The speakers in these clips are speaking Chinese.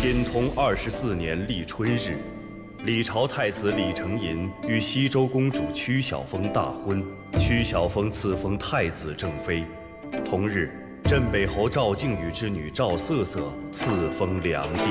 天通24年立春日，李朝太子李成寅与西周公主屈晓峰大婚，屈晓峰赐封太子正妃。同日，镇北侯赵敬宇之女赵瑟瑟赐封梁帝。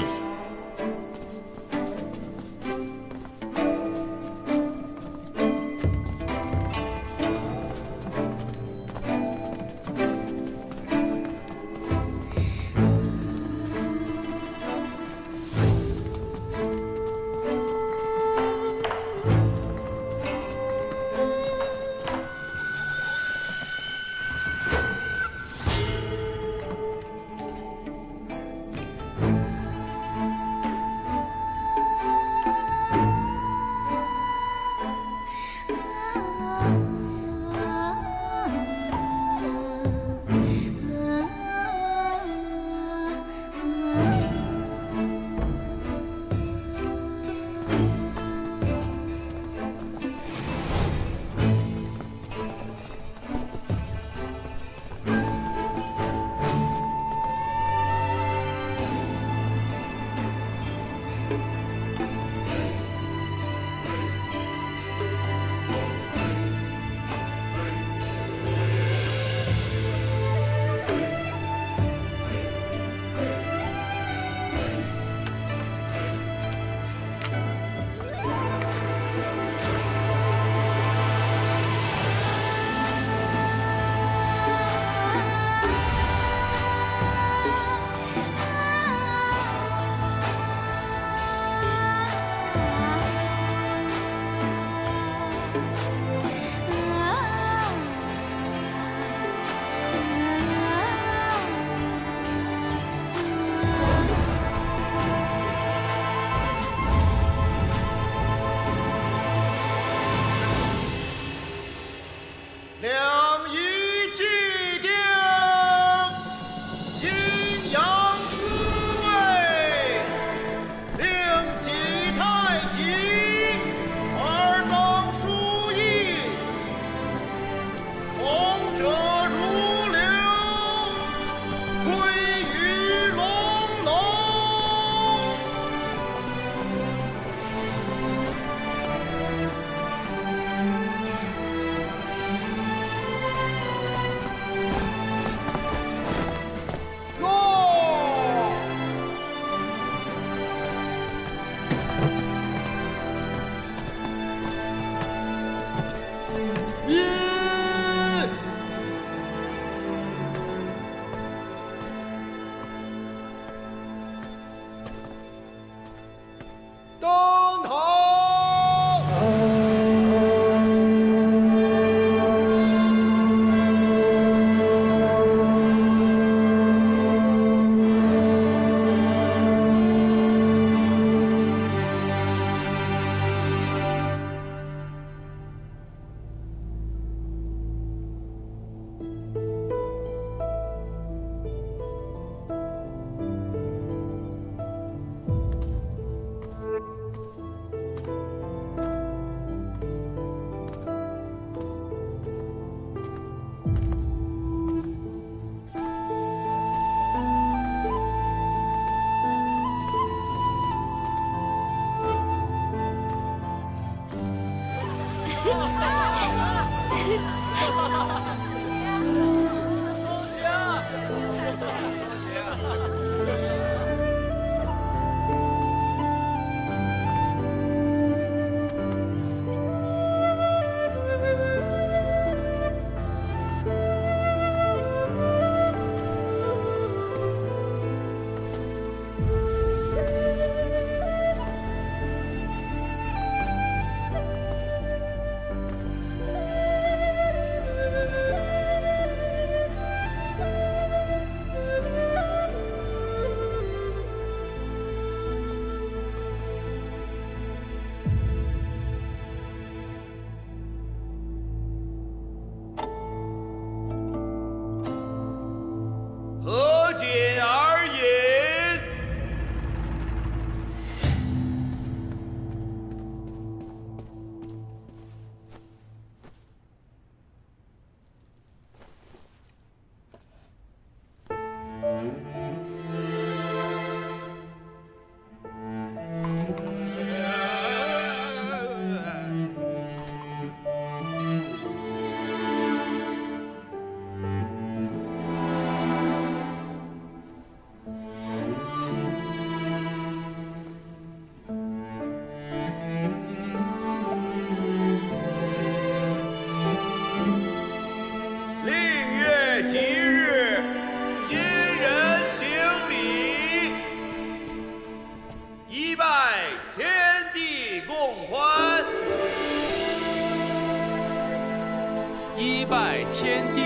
拜天地。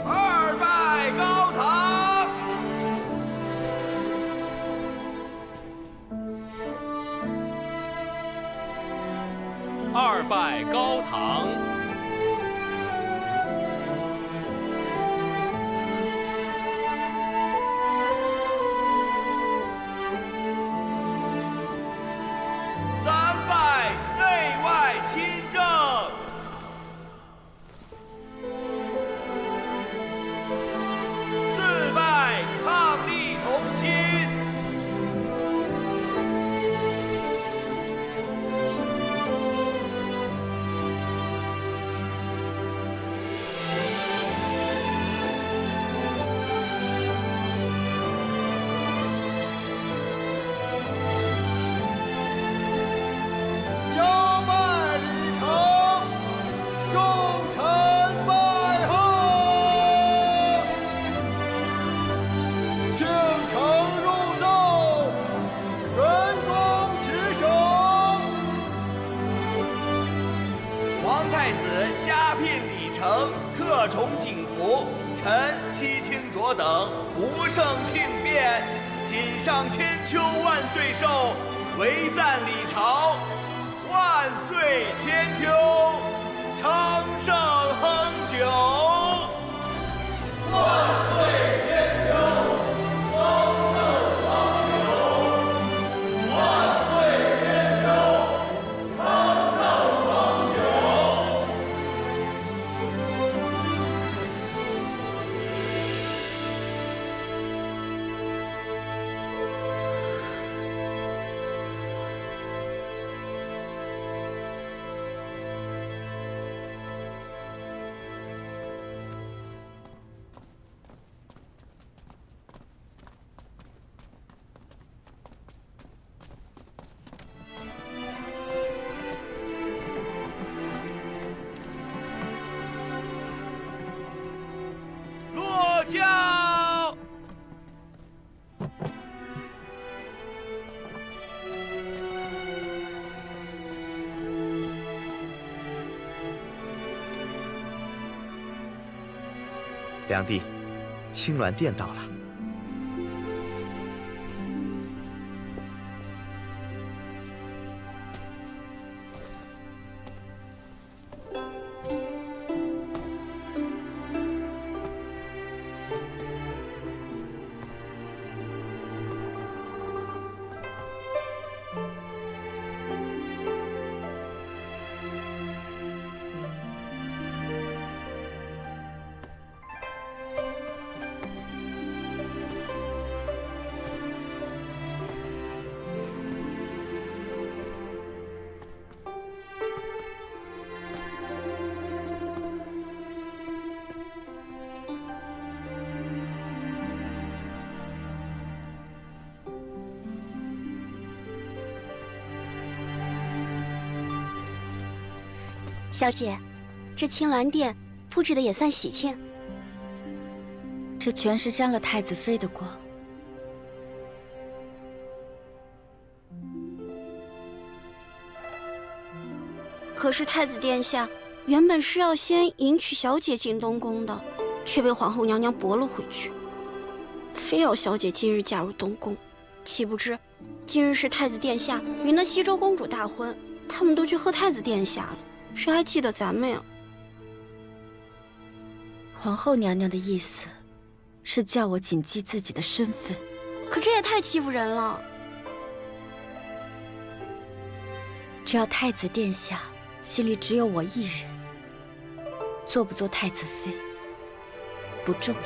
二拜高堂。二拜高堂。三拜内外亲政。四拜伉俪同心。交拜礼成，众臣拜贺。庆城入奏，全宫齐声。皇太子加聘礼成，克宠景福，臣西清浊等不胜庆变，谨上千秋万岁寿，唯赞礼朝。万岁千秋，昌盛亨久。万岁千秋，昌盛亨久。万岁千秋，昌盛亨久。落轿。梁帝，青鸾殿到了。小姐，这青鸾殿布置的也算喜庆。这全是沾了太子妃的光。可是太子殿下原本是要先迎娶小姐进东宫的，却被皇后娘娘驳了回去，非要小姐今日嫁入东宫。岂不知，今日是太子殿下与那西周公主大婚，他们都去贺太子殿下了，谁还记得咱们呀？皇后娘娘的意思是叫我谨记自己的身份，可这也太欺负人了。只要太子殿下心里只有我一人，做不做太子妃不重要。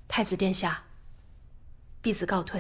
太子殿下，婢子告退。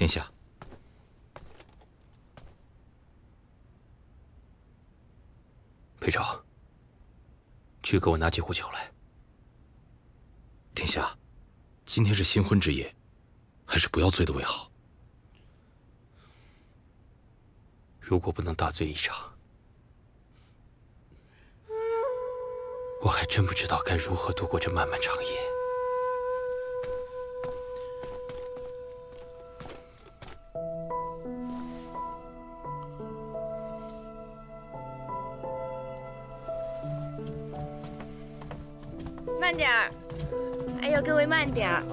殿下，裴昭，去给我拿几壶酒来。殿下，今天是新婚之夜，还是不要醉的为好。如果不能大醉一场，我还真不知道该如何度过这漫漫长夜。慢点儿！哎呦，各位慢点儿！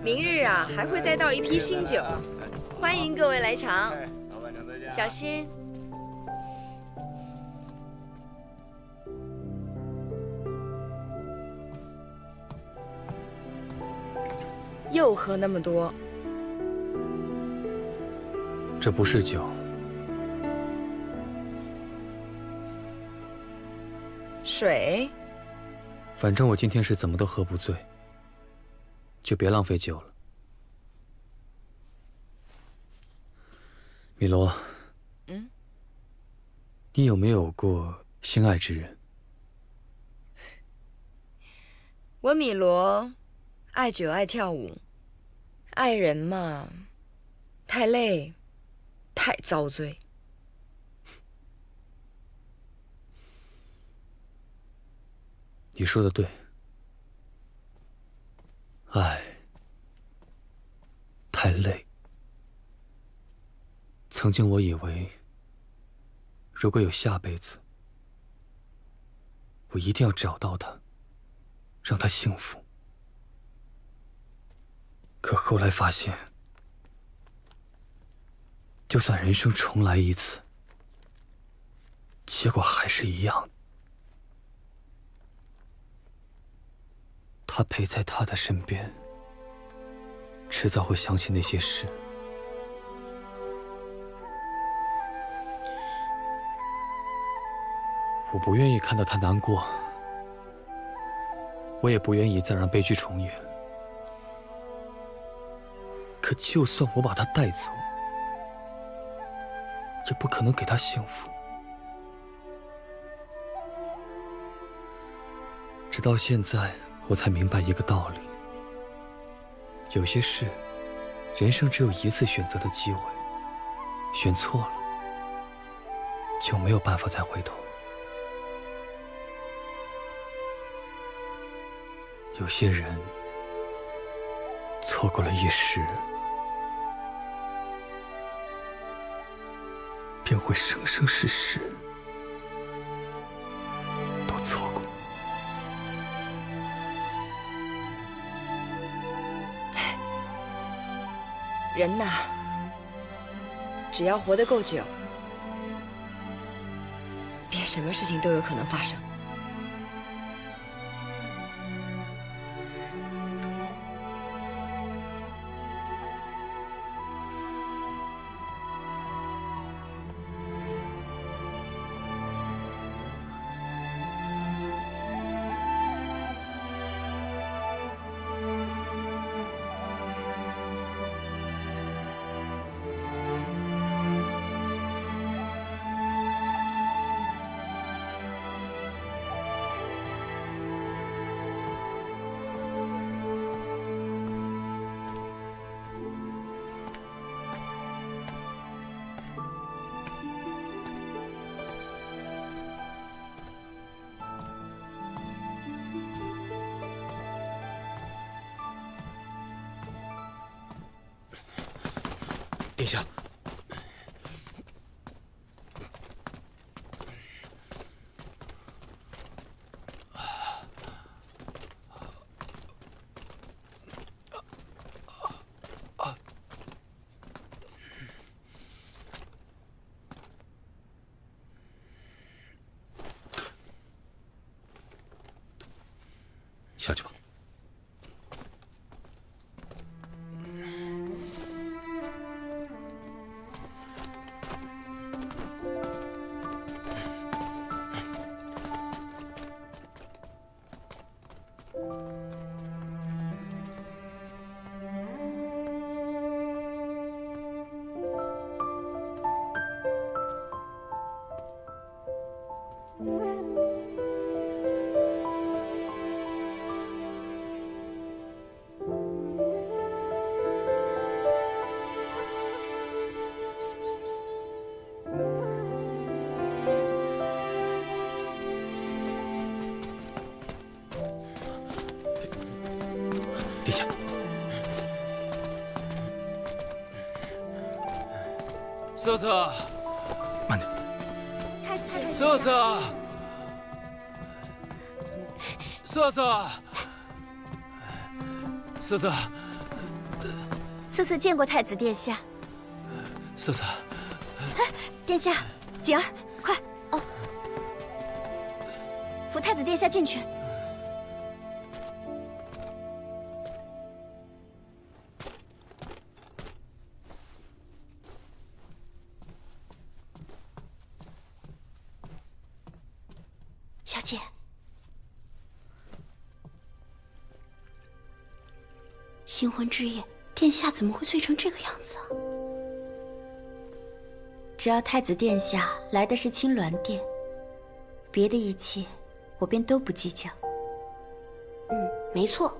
明日啊，还会再倒一批新酒，欢迎各位来尝。小心！又喝那么多，这不是酒，水。反正我今天是怎么都喝不醉，就别浪费酒了。米罗，你有没有过心爱之人？我米罗，爱酒爱跳舞，爱人嘛，太累，太遭罪。你说的对，爱太累。曾经我以为，如果有下辈子，我一定要找到他，让他幸福。可后来发现，就算人生重来一次，结果还是一样的。他陪在他的身边，迟早会想起那些事。我不愿意看到他难过，我也不愿意再让悲剧重演。可就算我把他带走，也不可能给他幸福。直到现在，我才明白一个道理：有些事，人生只有一次选择的机会，选错了，就没有办法再回头。有些人，错过了一时，便会生生世世都错过。人呐，只要活得够久，便什么事情都有可能发生。殿下，下去吧。瑟瑟，慢点。瑟瑟，瑟瑟，瑟瑟，瑟瑟见过太子殿下。瑟瑟，殿下，锦儿，快哦，扶太子殿下进去。小姐，新婚之夜，殿下怎么会醉成这个样子啊？只要太子殿下来的是青鸾殿，别的一切我便都不计较。没错，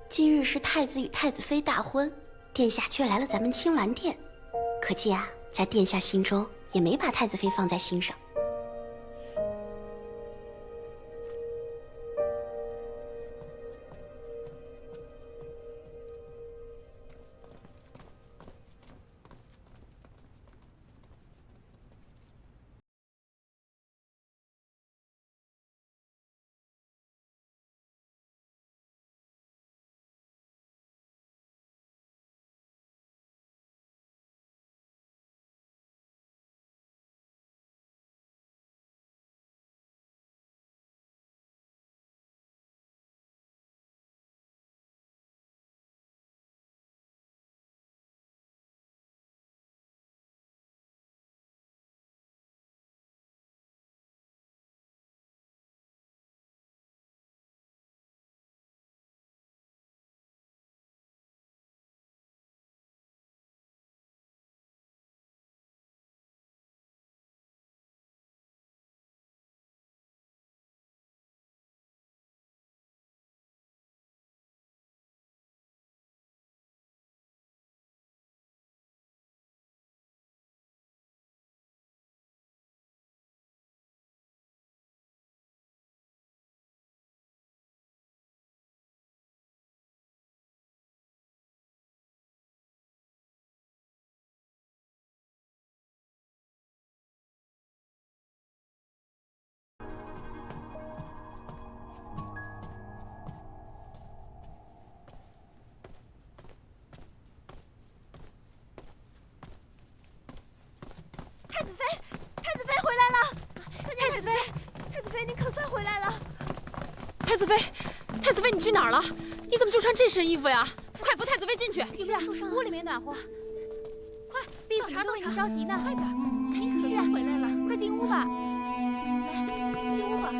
今日是太子与太子妃大婚，殿下却来了咱们青鸾殿，可见啊，在殿下心中也没把太子妃放在心上。太子妃，太子妃回来了！太子妃，太子妃，你可算回来了！太子妃，太子妃，你去哪儿了？你怎么就穿这身衣服呀？快扶太子妃进去！是啊，屋里面暖和。快，婢子们都为你着急呢。快点，您可算回来了，快进屋吧。来，进屋吧。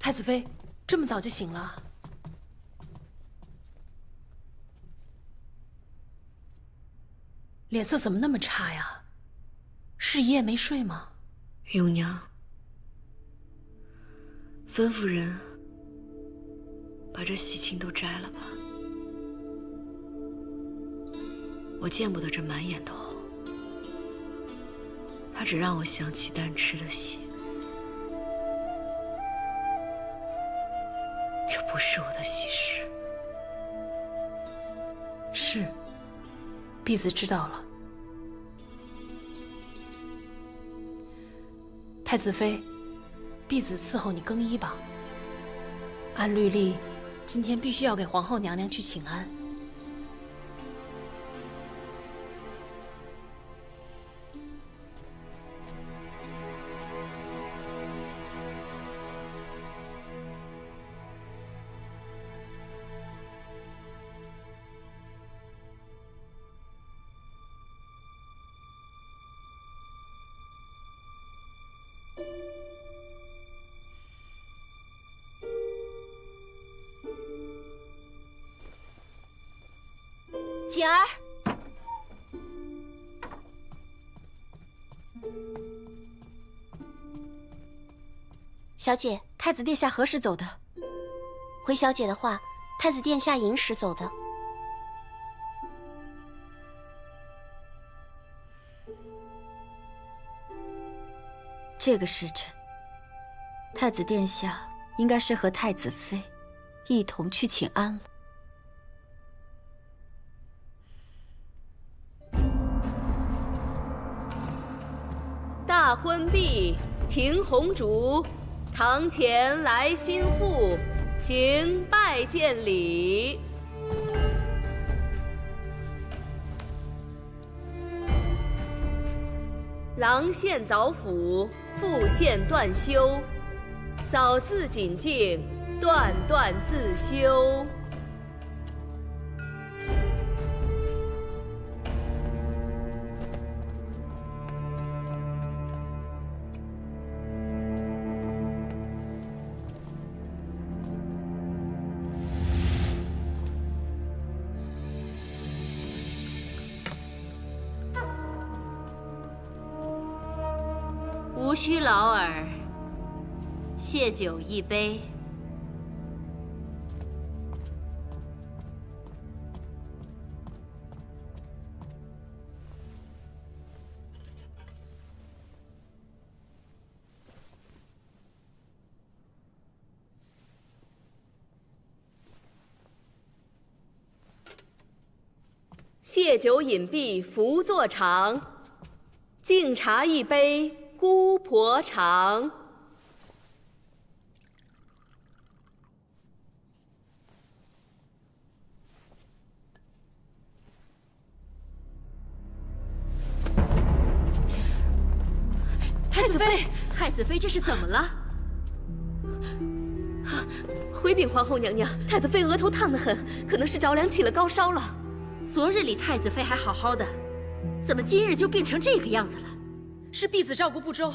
太子妃，这么早就醒了？脸色怎么那么差呀？是一夜没睡吗？永娘，吩咐人把这喜庆都摘了吧。我见不得这满眼的红，他只让我想起丹吃的血。这不是我的喜事。是，婢子知道了。太子妃，婢子伺候你更衣吧。按律例，今天必须要给皇后娘娘去请安。锦儿，小姐，太子殿下何时走的？回小姐的话，太子殿下寅时走的。这个时辰，太子殿下应该是和太子妃一同去请安了。大婚毕，停红烛，堂前来新妇，行拜见礼。郎献早府，妇献断修。早自谨敬，断断自修。无需劳尔，谢酒一杯。谢酒饮毕，福坐长，敬茶一杯。姑婆尝。太子妃，太子妃这是怎么了？回禀皇后娘娘，太子妃额头烫得很，可能是着凉起了高烧了。昨日里太子妃还好好的，怎么今日就变成这个样子了？是婢子照顾不周，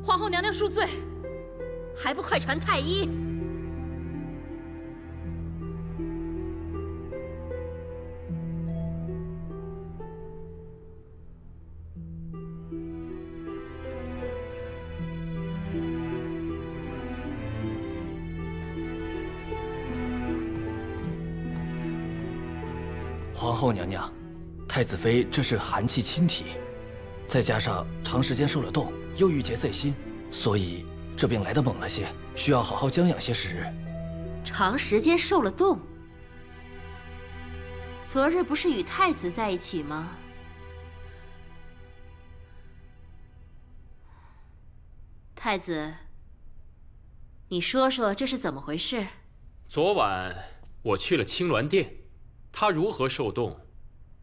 皇后娘娘恕罪。还不快传太医！皇后娘娘，太子妃这是寒气侵体。再加上长时间受了冻，又郁结在心，所以这病来得猛了些，需要好好将养些时日。长时间受了冻，昨日不是与太子在一起吗？太子，你说说这是怎么回事？昨晚我去了青鸾殿，他如何受冻，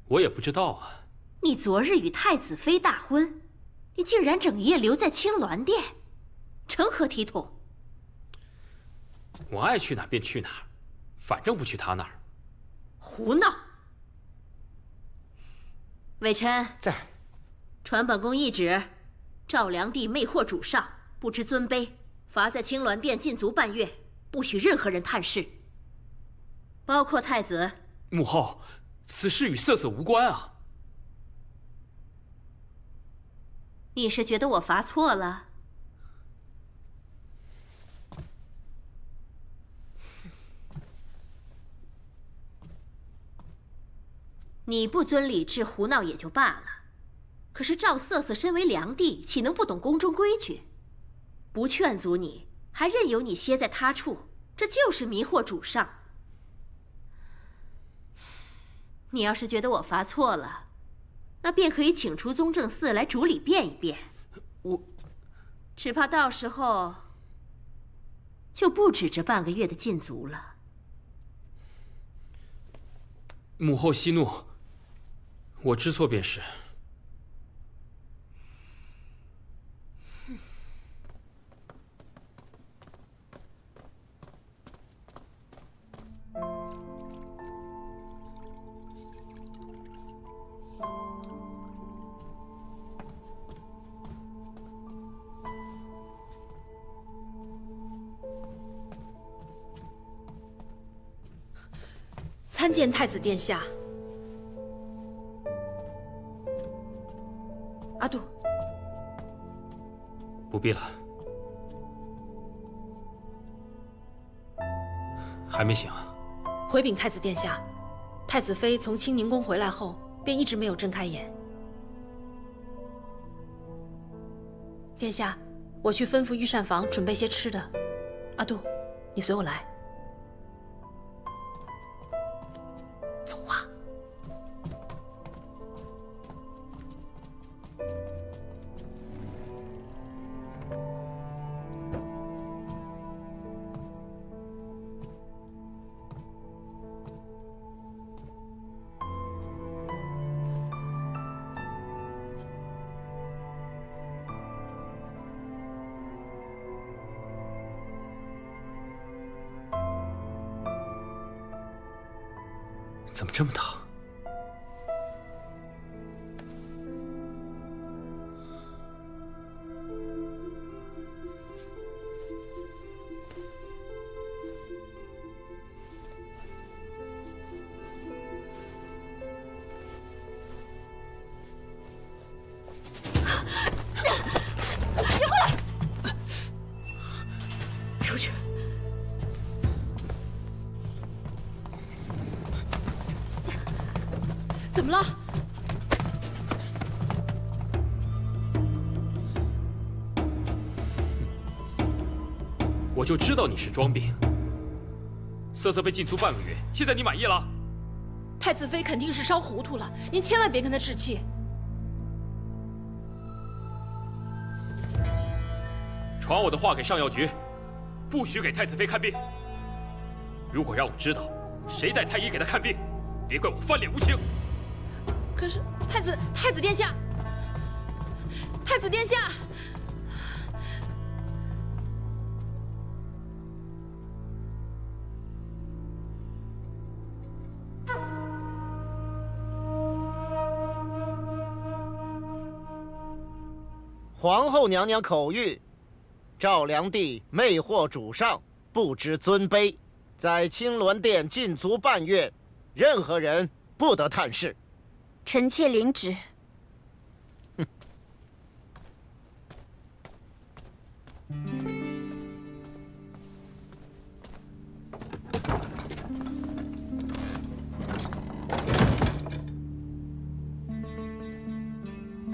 我也不知道啊。你昨日与太子妃大婚，你竟然整夜留在青鸾殿，成何体统？我爱去哪儿便去哪儿，反正不去他那儿。胡闹！伟琛在，传本宫懿旨，赵良帝魅惑主上，不知尊卑，罚在青鸾殿禁足半月，不许任何人探视，包括太子。母后，此事与瑟瑟无关啊。你是觉得我罚错了？你不遵礼制胡闹也就罢了，可是赵瑟瑟身为良帝，岂能不懂宫中规矩？不劝阻你，还任由你歇在他处，这就是迷惑主上。你要是觉得我罚错了，那便可以请出宗正寺来主理辩一辩。只怕到时候就不止这半个月的禁足了。母后息怒，我知错便是。参见太子殿下。阿杜，不必了，还没醒啊？回禀太子殿下，太子妃从清宁宫回来后，便一直没有睁开眼。殿下，我去吩咐御膳房准备些吃的。阿杜，你随我来。走啊！怎么这么烫？别过来！出去！怎么了？我就知道你是装病。瑟瑟被禁足半个月，现在你满意了？太子妃肯定是烧糊涂了，您千万别跟她置气。传我的话给上药局，不许给太子妃看病。如果让我知道谁带太医给她看病，别怪我翻脸无情。可是太子殿下，太子殿下，皇后娘娘口谕：赵良帝魅惑主上，不知尊卑，在青鸾殿禁足半月，任何人不得探视。臣妾领旨。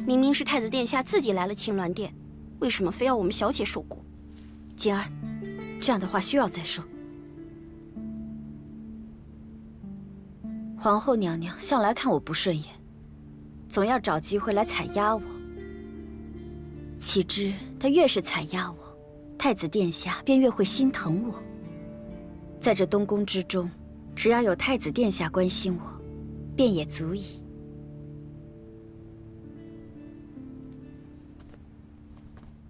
明明是太子殿下自己来了青鸾殿，为什么非要我们小姐受过？锦儿，这样的话需要再说。皇后娘娘向来看我不顺眼，总要找机会来踩压我。岂知她越是踩压我，太子殿下便越会心疼我。在这东宫之中，只要有太子殿下关心我，便也足矣。